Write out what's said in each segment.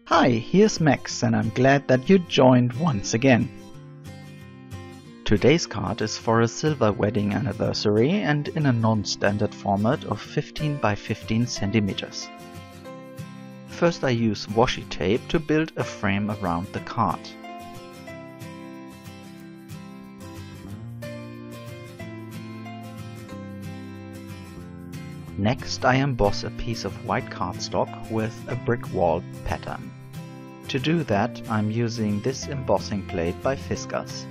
Hi, here's Max and I'm glad that you joined once again. Today's card is for a silver wedding anniversary and in a non-standard format of 15 by 15 centimeters. First I use washi tape to build a frame around the card. Next I emboss a piece of white cardstock with a brick wall pattern. To do that I'm using this embossing plate by Fiskars.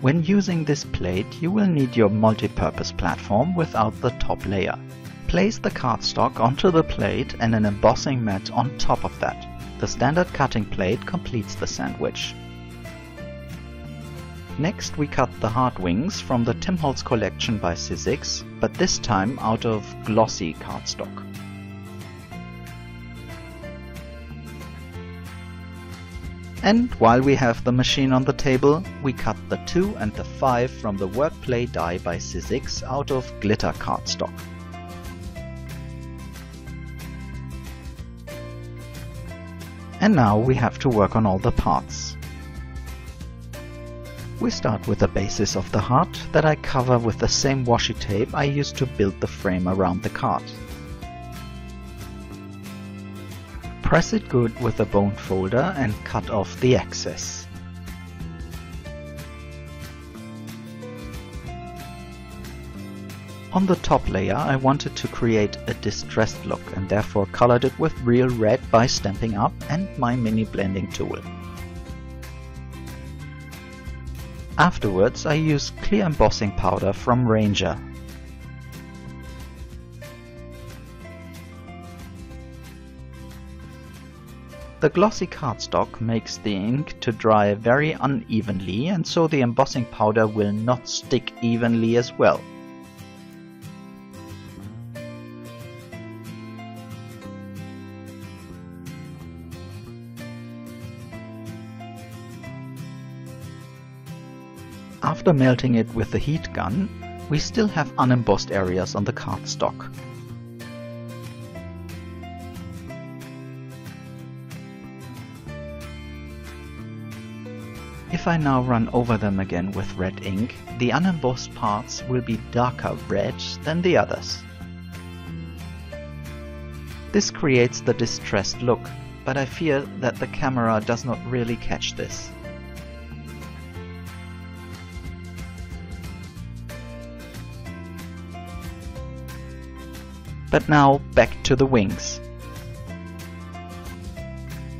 When using this plate you will need your multi-purpose platform without the top layer. Place the cardstock onto the plate and an embossing mat on top of that. The standard cutting plate completes the sandwich. Next we cut the hard wings from the Holtz collection by Sizzix, but this time out of glossy cardstock. And while we have the machine on the table, we cut the 2 and the 5 from the Workplay die by Sizzix out of glitter cardstock. And now we have to work on all the parts. We start with the basis of the heart that I cover with the same washi tape I used to build the frame around the card. Press it good with a bone folder and cut off the excess. On the top layer I wanted to create a distressed look and therefore colored it with real red by Stampin Up and my mini blending tool. Afterwards I use clear embossing powder from Ranger. The glossy cardstock makes the ink to dry very unevenly and so the embossing powder will not stick evenly as well. After melting it with the heat gun, we still have unembossed areas on the cardstock. If I now run over them again with red ink, the unembossed parts will be darker red than the others. This creates the distressed look, but I fear that the camera does not really catch this. But now back to the wings.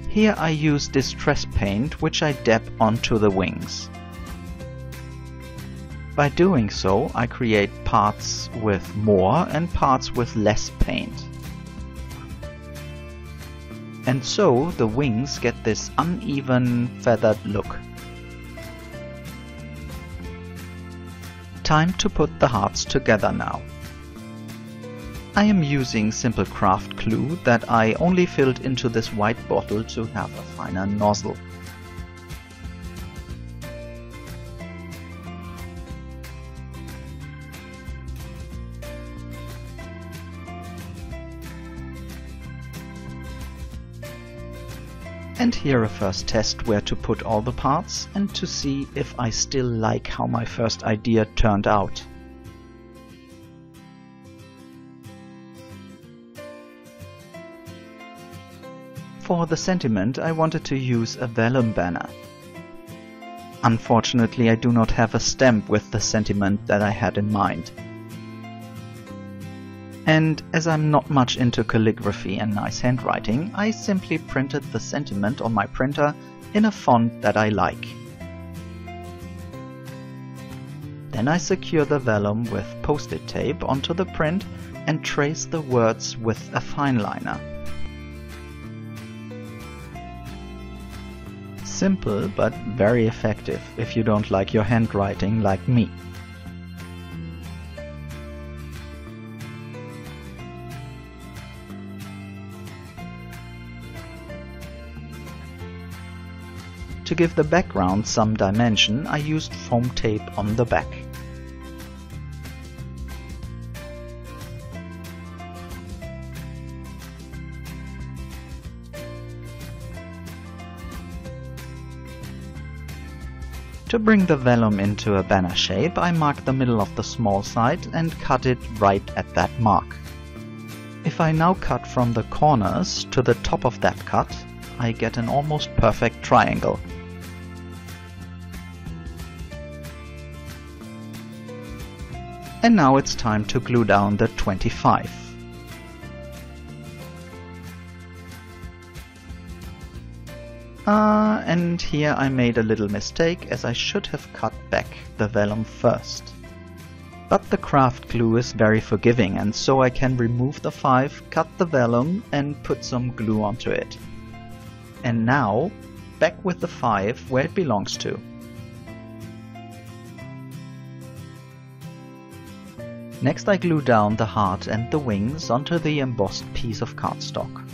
Here I use distress paint which I dab onto the wings. By doing so I create parts with more and parts with less paint. And so the wings get this uneven feathered look. Time to put the hearts together now. I am using simple craft glue that I only filled into this white bottle to have a finer nozzle. And here a first test where to put all the parts and to see if I still like how my first idea turned out. For the sentiment I wanted to use a Vellum banner. Unfortunately I do not have a stamp with the sentiment that I had in mind. And as I'm not much into calligraphy and nice handwriting, I simply printed the sentiment on my printer in a font that I like. Then I secure the vellum with post-it tape onto the print and trace the words with a fineliner. Simple but very effective if you don't like your handwriting like me. To give the background some dimension, I used foam tape on the back. To bring the vellum into a banner shape, I mark the middle of the small side and cut it right at that mark. If I now cut from the corners to the top of that cut, I get an almost perfect triangle. And now it's time to glue down the 25. And here I made a little mistake, as I should have cut back the vellum first. But the craft glue is very forgiving, and so I can remove the 5, cut the vellum and put some glue onto it. And now, back with the 5 where it belongs to. Next I glue down the heart and the wings onto the embossed piece of cardstock.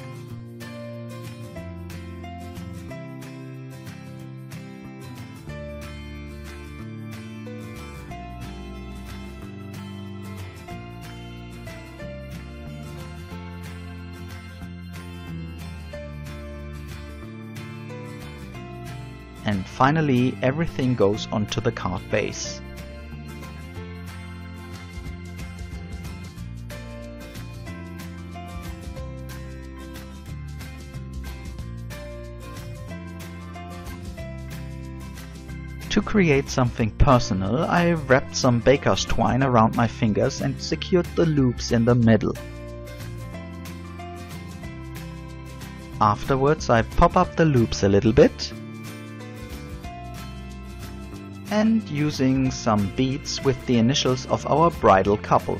And finally, everything goes onto the card base. To create something personal, I wrapped some baker's twine around my fingers and secured the loops in the middle. Afterwards, I pop up the loops a little bit, and using some beads with the initials of our bridal couple.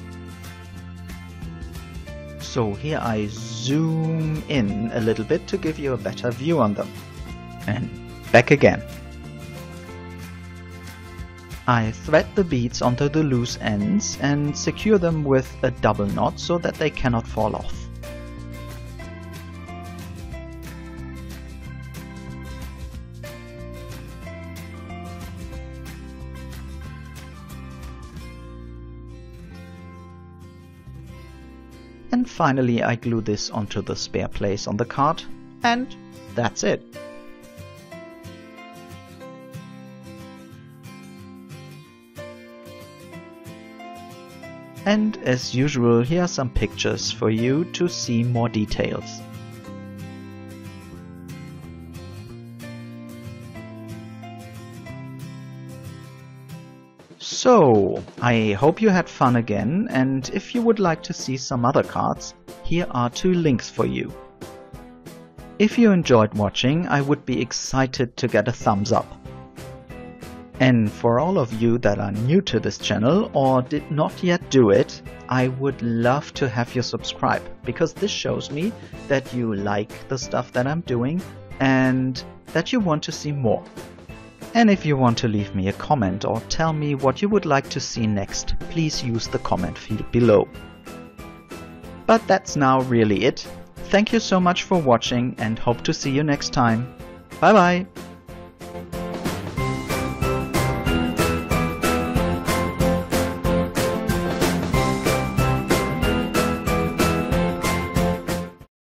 So here I zoom in a little bit to give you a better view on them. And back again. I thread the beads onto the loose ends and secure them with a double knot so that they cannot fall off. And finally I glue this onto the spare place on the card, and that's it. And as usual, here are some pictures for you to see more details. So, I hope you had fun again, and if you would like to see some other cards, here are 2 links for you. If you enjoyed watching, I would be excited to get a thumbs up. And for all of you that are new to this channel or did not yet do it, I would love to have you subscribe, because this shows me that you like the stuff that I'm doing and that you want to see more. And if you want to leave me a comment or tell me what you would like to see next, please use the comment field below. But that's now really it. Thank you so much for watching and hope to see you next time. Bye bye!